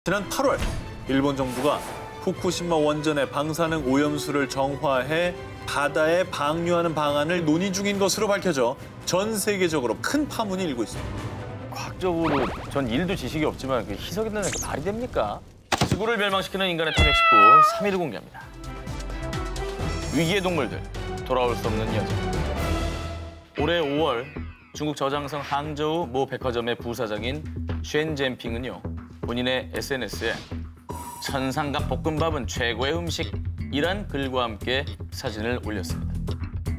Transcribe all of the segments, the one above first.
지난 8월 일본 정부가 후쿠시마 원전의 방사능 오염수를 정화해 바다에 방류하는 방안을 논의 중인 것으로 밝혀져 전 세계적으로 큰 파문이 일고 있습니다. 과학적으로 전 일도 지식이 없지만 그 희석이 되는 게 말이 됩니까? 지구를 멸망시키는 인간의 탐욕 19, 3위를 공개합니다. 위기의 동물들, 돌아올 수 없는 여정. 올해 5월 중국 저장성 항저우 모 백화점의 부사장인 쉔 젠핑은요. 본인의 SNS에 천상갑 볶음밥은 최고의 음식이란 글과 함께 사진을 올렸습니다.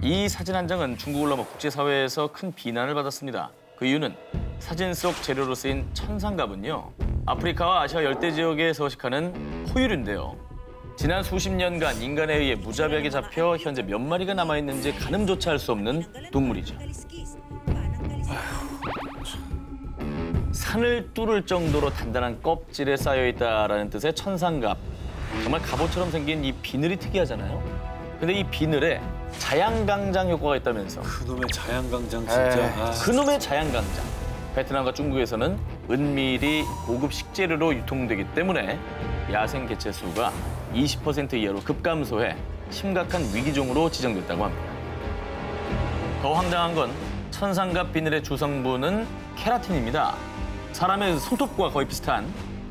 이 사진 한 장은 중국을 넘어 국제사회에서 큰 비난을 받았습니다. 그 이유는 사진 속 재료로 쓰인 천상갑은요. 아프리카와 아시아 열대 지역에 서식하는 포유류인데요. 지난 수십 년간 인간에 의해 무자비하게 잡혀 현재 몇 마리가 남아있는지 가늠조차 할 수 없는 동물이죠. 산을 뚫을 정도로 단단한 껍질에 쌓여있다라는 뜻의 천상갑. 정말 갑옷처럼 생긴 이 비늘이 특이하잖아요. 근데 이 비늘에 자양강장 효과가 있다면서. 그놈의 자양강장 진짜. 그놈의 자양강장. 베트남과 중국에서는 은밀히 고급 식재료로 유통되기 때문에 야생 개체 수가 20% 이하로 급감소해 심각한 위기종으로 지정됐다고 합니다. 더 황당한 건 천상갑 비늘의 주성분은 케라틴입니다. 사람의 손톱과 거의 비슷한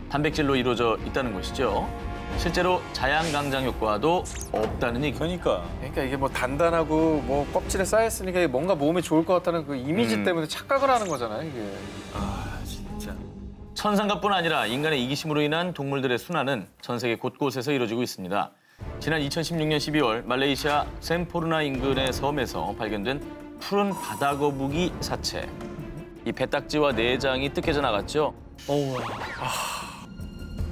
단백질로 이루어져 있다는 것이죠. 실제로 자양강장 효과도 없다는 얘기. 그러니까 이게 뭐 단단하고 뭐 껍질에 쌓였으니까 뭔가 몸에 좋을 것 같다는 그 이미지 때문에 착각을 하는 거잖아요, 이게. 아, 진짜. 천상갑뿐 아니라 인간의 이기심으로 인한 동물들의 순환은 전 세계 곳곳에서 이루어지고 있습니다. 지난 2016년 12월 말레이시아 샘포르나 인근의 섬에서 발견된 푸른 바다거북이 사체. 이 배딱지와 내장이 뜯겨져 나갔죠.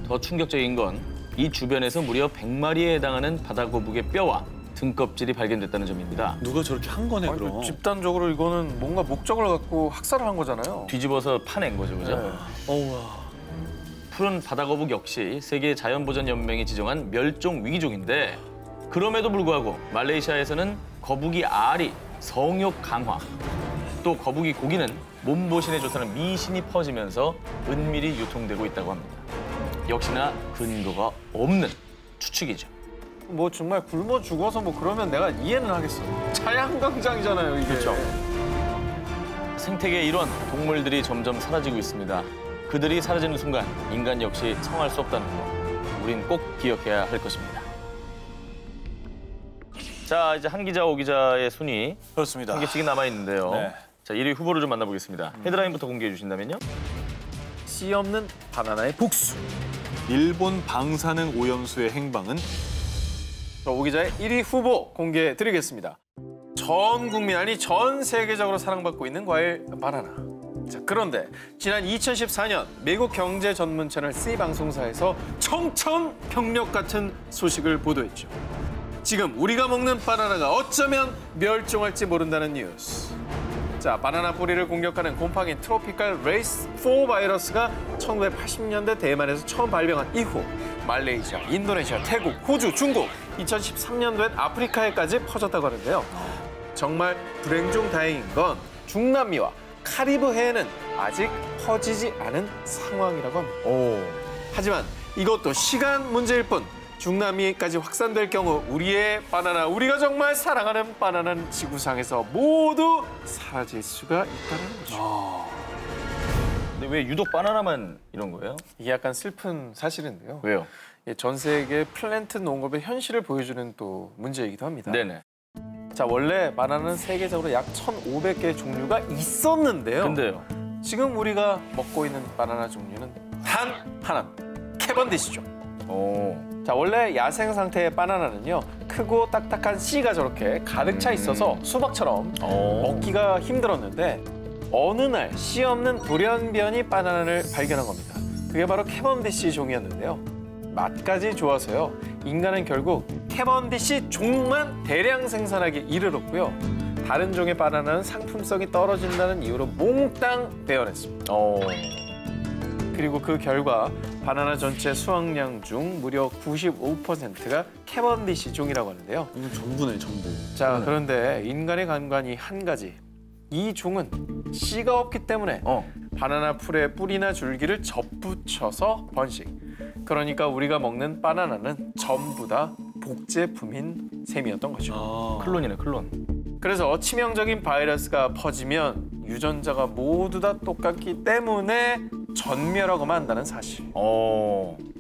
더 충격적인 건 이 주변에서 무려 100마리에 해당하는 바다거북의 뼈와 등껍질이 발견됐다는 점입니다. 누가 저렇게 한 거네, 아니, 그럼. 집단적으로 이거는 뭔가 목적을 갖고 학살을 한 거잖아요. 뒤집어서 파낸 거죠, 그죠? 네. 어우와. 푸른 바다거북 역시 세계 자연보전연맹이 지정한 멸종 위기종인데 그럼에도 불구하고 말레이시아에서는 거북이 알이 성욕 강화, 또 거북이 고기는 몸보신에 좋다는 미신이 퍼지면서 은밀히 유통되고 있다고 합니다. 역시나 근거가 없는 추측이죠. 뭐 정말 굶어 죽어서 뭐 그러면 내가 이해는 하겠어. 자양강장이잖아요, 이게. 그렇죠. 생태계의 일원, 동물들이 점점 사라지고 있습니다. 그들이 사라지는 순간 인간 역시 성할 수 없다는 거, 우린 꼭 기억해야 할 것입니다. 자, 이제 한 기자, 오 기자의 순위 그렇습니다. 한 개씩이 남아있는데요. 네. 자, 1위 후보를 좀 만나보겠습니다. 헤드라인부터 공개해 주신다면요? 씨 없는 바나나의 복수. 일본 방사능 오염수의 행방은? 오 기자의 1위 후보 공개해드리겠습니다. 전 국민, 아니 전 세계적으로 사랑받고 있는 과일 바나나. 자, 그런데 지난 2014년 미국 경제 전문 채널 C방송사에서 청천벽력 같은 소식을 보도했죠. 지금 우리가 먹는 바나나가 어쩌면 멸종할지 모른다는 뉴스. 자, 바나나 뿌리를 공격하는 곰팡이 트로피칼 레이스 4 바이러스가 1980년대 대만에서 처음 발병한 이후 말레이시아, 인도네시아, 태국, 호주, 중국, 2013년도엔 아프리카에까지 퍼졌다고 하는데요. 정말 불행 중 다행인 건 중남미와 카리브해에는 아직 퍼지지 않은 상황이라고 합니다. 하지만 이것도 시간 문제일 뿐 중남미까지 확산될 경우 우리의 바나나, 우리가 정말 사랑하는 바나나는 지구상에서 모두 사라질 수가 있다는 거죠. 근데 왜 유독 바나나만 이런 거예요? 이게 약간 슬픈 사실인데요. 왜요? 전 세계 플랜트 농업의 현실을 보여주는 또 문제이기도 합니다. 네네. 자, 원래 바나나는 세계적으로 약 1,500개의 종류가 있었는데요. 근데요? 지금 우리가 먹고 있는 바나나 종류는 단 하나, 캐번디시죠. 자, 원래 야생 상태의 바나나는요, 크고 딱딱한 씨가 저렇게 가득 차 있어서 수박처럼 먹기가 힘들었는데 어느 날 씨 없는 돌연변이 바나나를 발견한 겁니다. 그게 바로 캐번디시 종이었는데요. 맛까지 좋아서요, 인간은 결국 캐번디시 종만 대량 생산하기 이르렀고요. 다른 종의 바나나는 상품성이 떨어진다는 이유로 몽땅 베어냈습니다. 그리고 그 결과 바나나 전체 수확량 중 무려 95%가 캐번디시 종이라고 하는데요. 이건 전부네, 전부. 자, 그런데 인간의 감관이 한 가지. 이 종은 씨가 없기 때문에 바나나 풀의 뿌리나 줄기를 접붙여서 번식. 그러니까 우리가 먹는 바나나는 전부 다 복제품인 셈이었던 거죠. 클론이네, 클론. 그래서 치명적인 바이러스가 퍼지면 유전자가 모두 다 똑같기 때문에 전멸하고만 한다는 사실.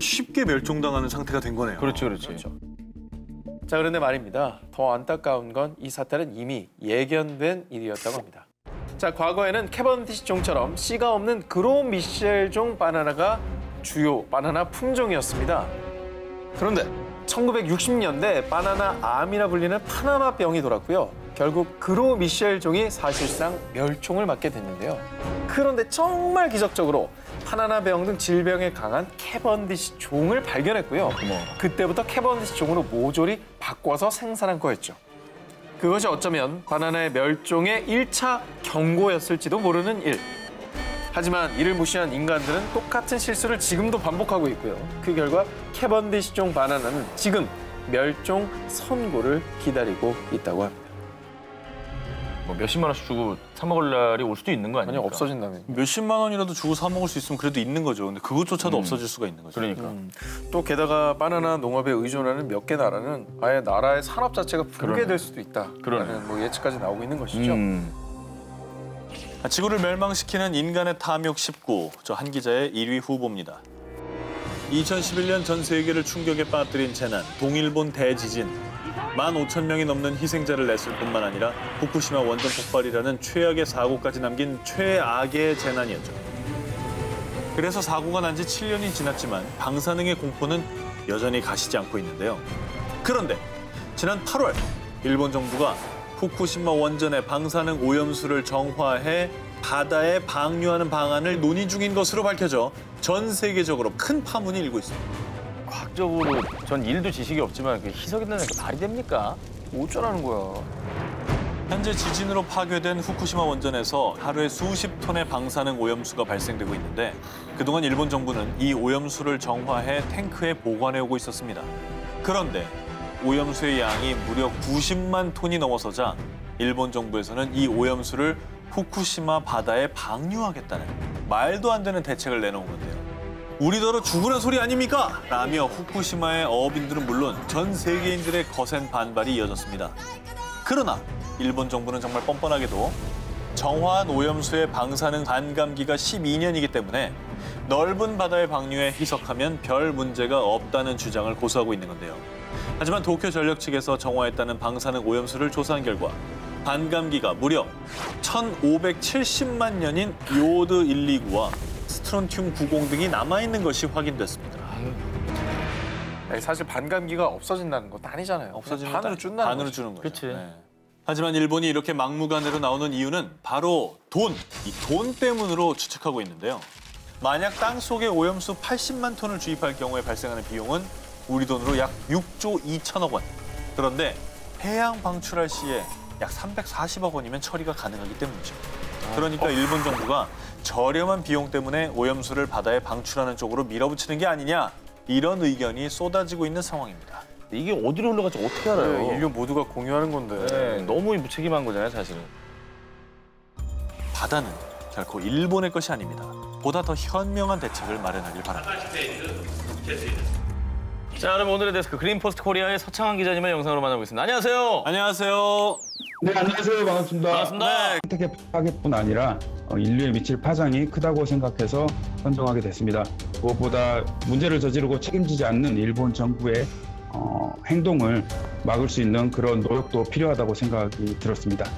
쉽게 멸종당하는 상태가 된 거네요. 그렇죠, 그렇지. 그렇죠. 자, 그런데 말입니다. 더 안타까운 건 이 사태는 이미 예견된 일이었다고 합니다. 자, 과거에는 캐번디시 종처럼 씨가 없는 그로 미셸 종 바나나가 주요 바나나 품종이었습니다. 그런데 1960년대 바나나 암이라 불리는 파나마병이 돌았고요. 결국 그로 미셸 종이 사실상 멸종을 맞게 됐는데요. 그런데 정말 기적적으로 파나나병 등 질병에 강한 캐번디시 종을 발견했고요. 그때부터 캐번디시 종으로 모조리 바꿔서 생산한 거였죠. 그것이 어쩌면 바나나의 멸종의 1차 경고였을지도 모르는 일. 하지만 이를 무시한 인간들은 똑같은 실수를 지금도 반복하고 있고요. 그 결과 캐번디시종 바나나는 지금 멸종 선고를 기다리고 있다고 합니다. 뭐 몇십만 원씩 주고 사 먹을 날이 올 수도 있는 거 아닙니까? 아니, 없어진다면. 몇십만 원이라도 주고 사 먹을 수 있으면 그래도 있는 거죠. 근데 그것조차도 없어질 수가 있는 거죠. 그러니까. 또 게다가 바나나 농업에 의존하는 몇 개 나라는 아예 나라의 산업 자체가 붕괴될 수도 있다라는 뭐 예측까지 나오고 있는 것이죠. 지구를 멸망시키는 인간의 탐욕 19, 저 한 기자의 1위 후보입니다. 2011년 전 세계를 충격에 빠뜨린 재난, 동일본 대지진. 15,000명이 넘는 희생자를 냈을 뿐만 아니라 후쿠시마 원전 폭발이라는 최악의 사고까지 남긴 최악의 재난이었죠. 그래서 사고가 난 지 7년이 지났지만 방사능의 공포는 여전히 가시지 않고 있는데요. 그런데 지난 8월 일본 정부가 후쿠시마 원전의 방사능 오염수를 정화해 바다에 방류하는 방안을 논의 중인 것으로 밝혀져 전 세계적으로 큰 파문이 일고 있습니다. 과학적으로 전 일도 지식이 없지만 그 희석이라는 게 말이 됩니까? 어쩌라는 거야. 현재 지진으로 파괴된 후쿠시마 원전에서 하루에 수십 톤의 방사능 오염수가 발생되고 있는데 그동안 일본 정부는 이 오염수를 정화해 탱크에 보관해 오고 있었습니다. 그런데 오염수의 양이 무려 90만 톤이 넘어서자 일본 정부에서는 이 오염수를 후쿠시마 바다에 방류하겠다는 말도 안 되는 대책을 내놓은 건데요. 우리더러 죽으란 소리 아닙니까? 라며 후쿠시마의 어업인들은 물론 전 세계인들의 거센 반발이 이어졌습니다. 그러나 일본 정부는 정말 뻔뻔하게도 정화한 오염수의 방사능 반감기가 12년이기 때문에 넓은 바다에 방류해 희석하면 별 문제가 없다는 주장을 고수하고 있는 건데요. 하지만 도쿄 전력 측에서 정화했다는 방사능 오염수를 조사한 결과 반감기가 무려 1,570만 년인 요오드 129와 스트론튬 90 등이 남아있는 것이 확인됐습니다. 아니, 사실 반감기가 없어진다는 것도 아니잖아요. 없어지는 반으로 준다는 반으로 거죠. 주는 거죠. 그치. 네. 하지만 일본이 이렇게 막무가내로 나오는 이유는 바로 돈, 이 돈 때문으로 추측하고 있는데요. 만약 땅속에 오염수 80만 톤을 주입할 경우에 발생하는 비용은 우리 돈으로 약 6조 2천억 원. 그런데 해양 방출할 시에 약 340억 원이면 처리가 가능하기 때문이죠. 그러니까 일본 정부가 저렴한 비용 때문에 오염수를 바다에 방출하는 쪽으로 밀어붙이는 게 아니냐, 이런 의견이 쏟아지고 있는 상황입니다. 이게 어디로 흘러갈지 어떻게 알아요? 네, 인류 모두가 공유하는 건데. 네, 너무 무책임한 거잖아요, 사실은. 바다는 결코 일본의 것이 아닙니다. 보다 더 현명한 대책을 마련하길 바랍니다. 자, 그럼 오늘의 데스크 그린포스트 코리아의 서창환 기자님을 영상으로 만나보겠습니다. 안녕하세요. 안녕하세요. 네, 안녕하세요. 반갑습니다. 반갑습니다. 생태계 파괴뿐 아니라 인류에 미칠 파장이 크다고 생각해서 선정하게 됐습니다. 무엇보다 문제를 저지르고 책임지지 않는 일본 정부의 행동을 막을 수 있는 그런 노력도 필요하다고 생각이 들었습니다.